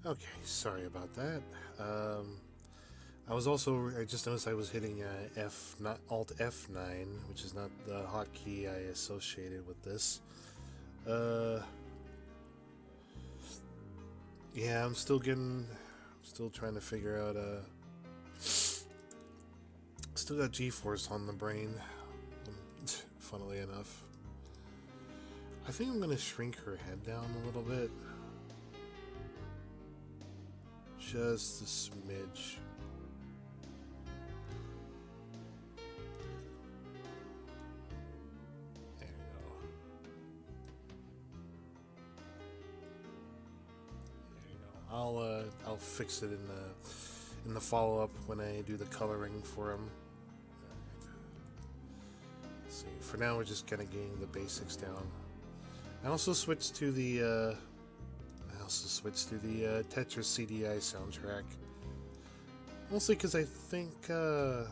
Okay, sorry about that. I just noticed I was hitting F, not Alt F9, which is not the hotkey I associated with this. Uh, yeah, still trying to figure out, still got G-Force on the brain, funnily enough. I think I'm gonna shrink her head down a little bit. Just a smidge. There you go. There you go. I'll fix it in the follow-up when I do the coloring for him. See, for now we're just kind of getting the basics down. I also switched to the Tetris CDI soundtrack. Mostly because I think I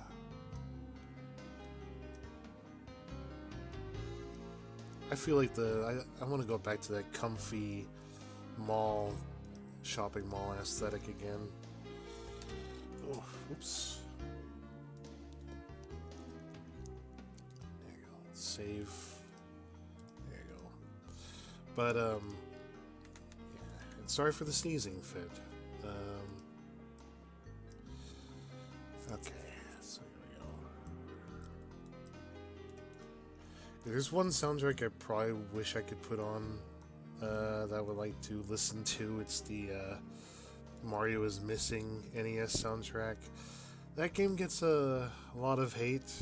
feel like I want to go back to that comfy shopping mall aesthetic again. Oh, oops. There you go. Save. There you go. But yeah. And sorry for the sneezing fit. Okay, so here we go. There's one soundtrack I probably wish I could put on that I would like to listen to. It's the Mario is Missing NES soundtrack. That game gets a lot of hate.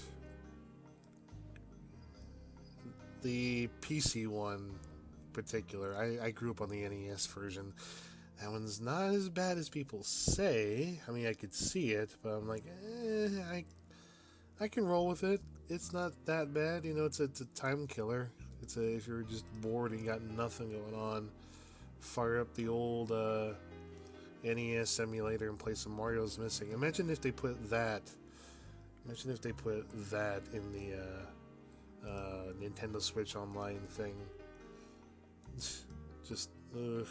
The PC one in particular, I grew up on the NES version. That one's not as bad as people say. I mean, I could see it, but I'm like, I can roll with it. It's not that bad, you know. It's a time killer. If you're just bored and you got nothing going on, fire up the old NES emulator and play some Mario's Missing. Imagine if they put that. Imagine if they put that in the Nintendo Switch Online thing. Just part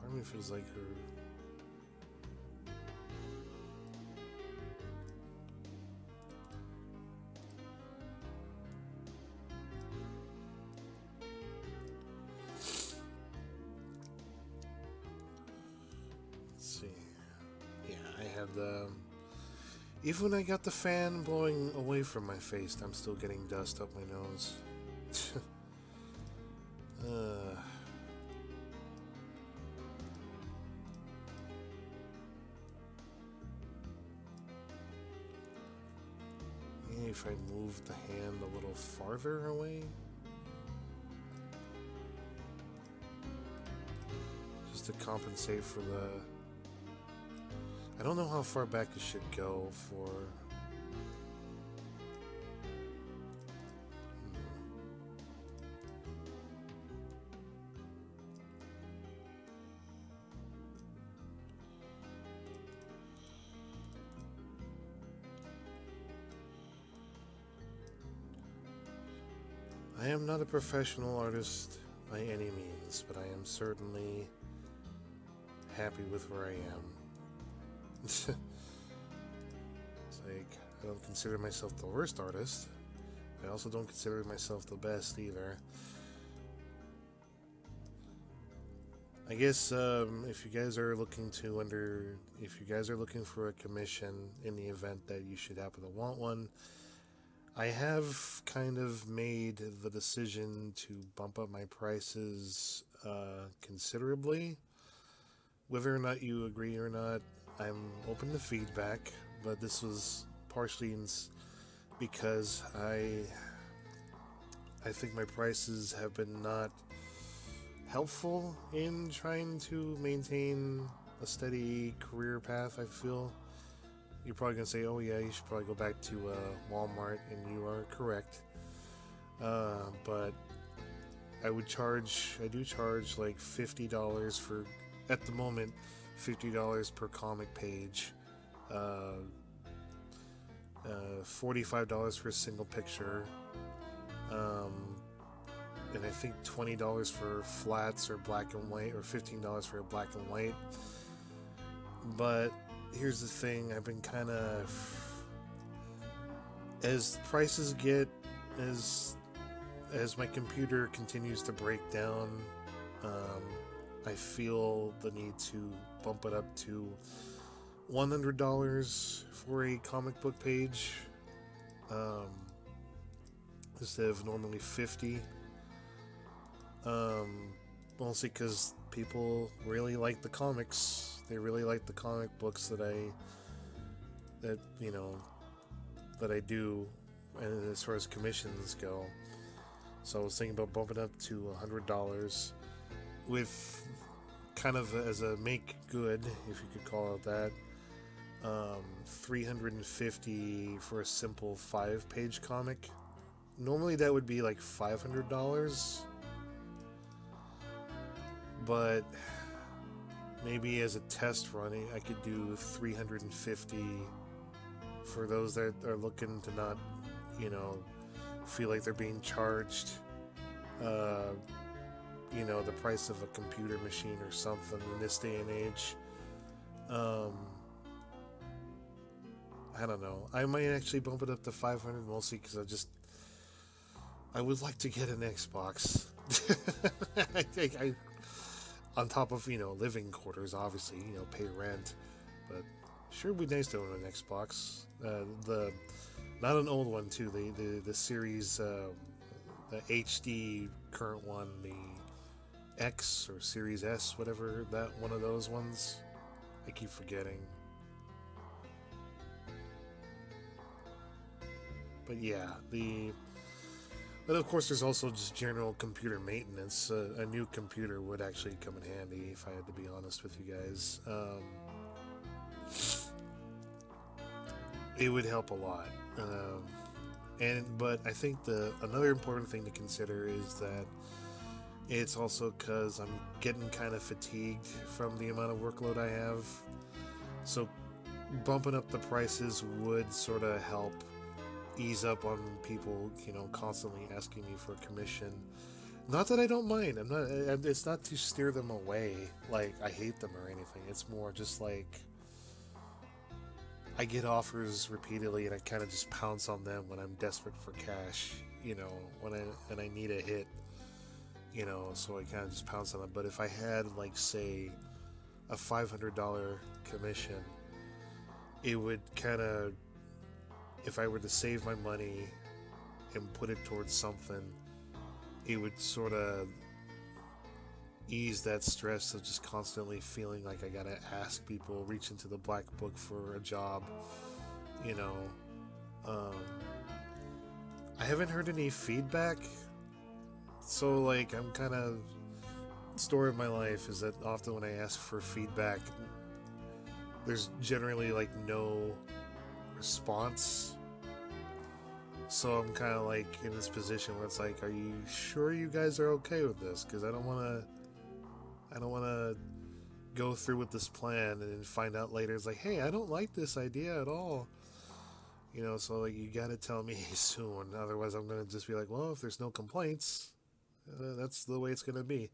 of me feels like her. Let's see. Yeah, I have the. Even when I got the fan blowing away from my face, I'm still getting dust up my nose. Maybe if I move the hand a little farther away? Just to compensate for the... I don't know how far back it should go for... I am not a professional artist by any means, but I am certainly happy with where I am. It's like, I don't consider myself the worst artist. I also don't consider myself the best either. I guess if you guys are looking for a commission in the event that you should happen to want one, I have kind of made the decision to bump up my prices considerably. Whether or not you agree or not, I'm open to feedback, but this was partially because I think my prices have been not helpful in trying to maintain a steady career path, I feel. You're probably going to say, oh yeah, you should probably go back to Walmart, and you are correct. But I do charge like $50 for, at the moment, $50 per comic page, $45 for a single picture, and I think $20 for flats or black and white, or $15 for a black and white. But here's the thing, I've been kind of, as prices get, as my computer continues to break down, I feel the need to bump it up to $100 for a comic book page, instead of normally $50. Mostly because people really like the comics. They really like the comic books that I do, and as far as commissions go. So I was thinking about bumping up to $100, with kind of as a make good, if you could call it that, $350 for a simple 5-page comic. Normally that would be like $500, but maybe as a test run I could do $350 for those that are looking to not, feel like they're being charged, the price of a computer machine or something in this day and age. I don't know. I might actually bump it up to 500, mostly because I would like to get an Xbox. I think on top of, living quarters, obviously, pay rent, but sure would be nice to own an Xbox. Not an old one too, the series, the HD current one, the X or Series S, whatever, that one of those ones. I keep forgetting. But yeah, but of course there's also just general computer maintenance. A new computer would actually come in handy, if I had to be honest with you guys. It would help a lot. But I think another important thing to consider is that it's also because I'm getting kind of fatigued from the amount of workload I have. So bumping up the prices would sort of help ease up on people, constantly asking me for a commission. Not that I don't mind. It's not to steer them away, like I hate them or anything. It's more just like I get offers repeatedly and I kind of just pounce on them when I'm desperate for cash, when I need a hit, so I kind of just pounce on them. But if I had, like, say, a $500 commission, it would kind of, if I were to save my money and put it towards something, it would sort of ease that stress of just constantly feeling like I gotta ask people, reach into the black book for a job, I haven't heard any feedback, so like I'm kind of, story of my life is that often when I ask for feedback, there's generally like no response. So I'm kind of like in this position where it's like, are you sure you guys are okay with this? Because I don't want to go through with this plan and then find out later it's like, hey, I don't like this idea at all. So like, you got to tell me soon. Otherwise, I'm going to just be like, well, if there's no complaints, that's the way it's going to be,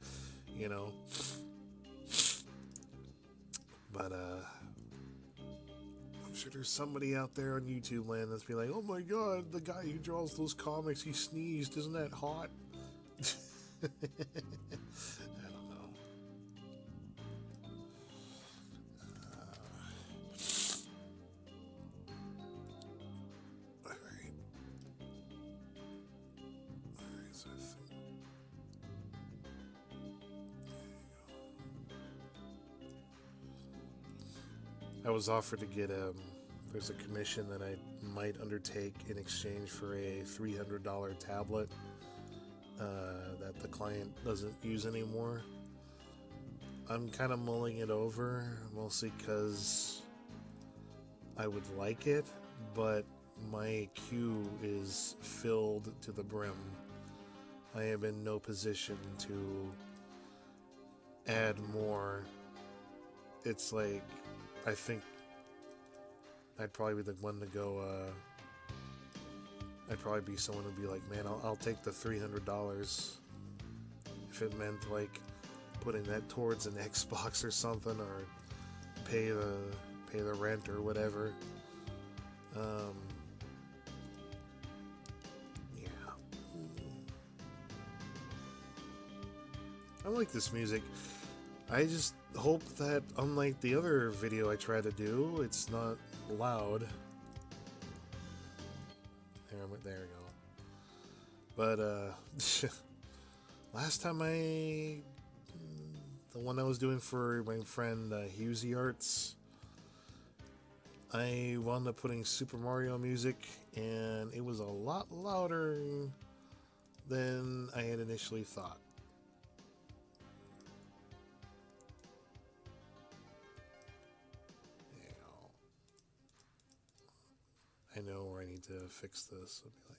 But I'm sure there's somebody out there on YouTube land that's be like, oh my god, the guy who draws those comics, he sneezed, isn't that hot? I don't know. Alright, so I think I was offered to get there's a commission that I might undertake in exchange for a $300 tablet that the client doesn't use anymore. I'm kind of mulling it over, mostly because I would like it, but my queue is filled to the brim. I am in no position to add more. It's like, I think I'd probably be the one to go, I'd probably be someone who'd be like, man, I'll take the $300, if it meant like putting that towards an Xbox or something, or pay the rent or whatever. Yeah. I like this music. I just hope that, unlike the other video I tried to do, it's not loud. There we go. But, last time the one I was doing for my friend Husey Arts, I wound up putting Super Mario music, and it was a lot louder than I had initially thought. I know where I need to fix this. I'll be like,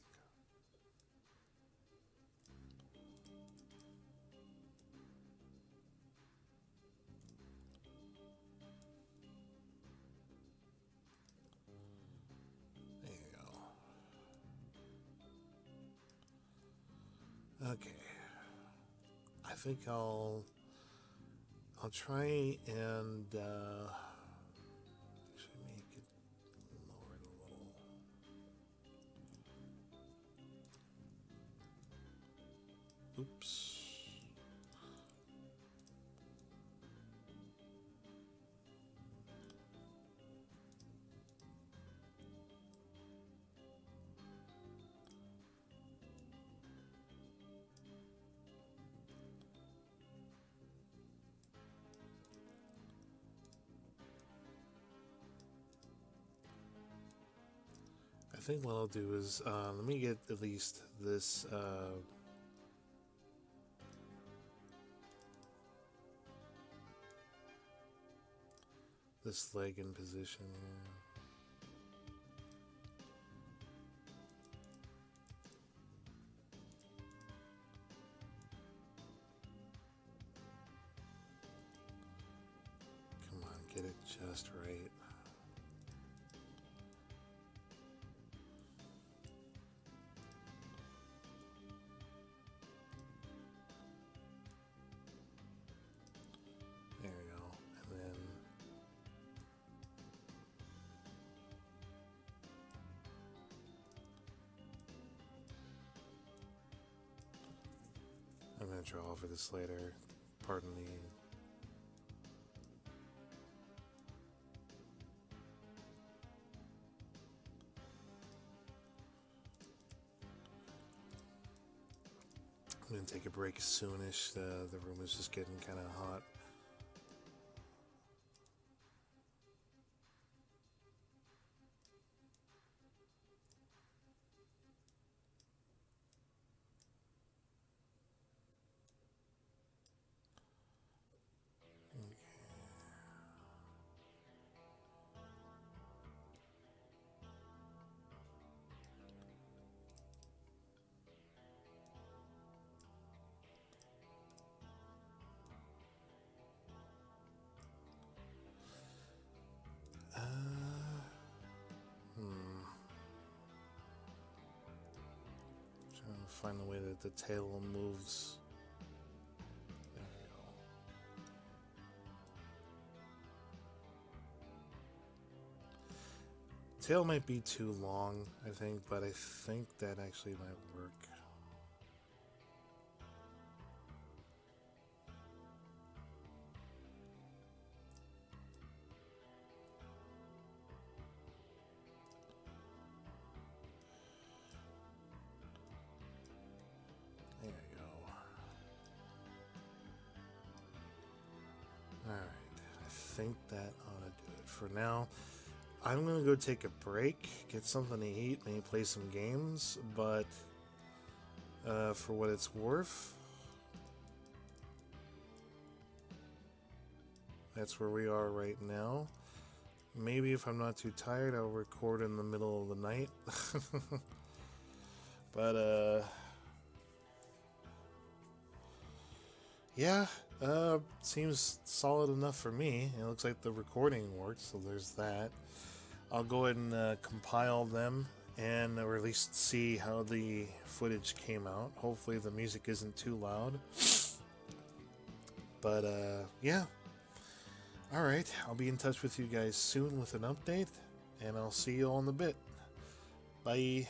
there you go. Okay. I think I'll try and actually make it lower it a little. Oops. I think what I'll do is let me get at least this this leg in position here. Come on, get it just right. There we go. And then I'm going to draw over this later. Pardon the... I'm going to take a break soonish. The room is just getting kind of hot. Trying to find the way that the tail moves. There we go. Tail might be too long, I think, but I think that actually might work. There you go. Alright, I think that ought to do it for now. I'm gonna go take a break, get something to eat, maybe play some games, but for what it's worth, that's where we are right now. Maybe if I'm not too tired, I'll record in the middle of the night. But yeah, seems solid enough for me. It looks like the recording worked, so there's that. I'll go ahead and compile them, and or at least see how the footage came out. Hopefully the music isn't too loud. But yeah. All right, I'll be in touch with you guys soon with an update, and I'll see you all in a bit. Bye.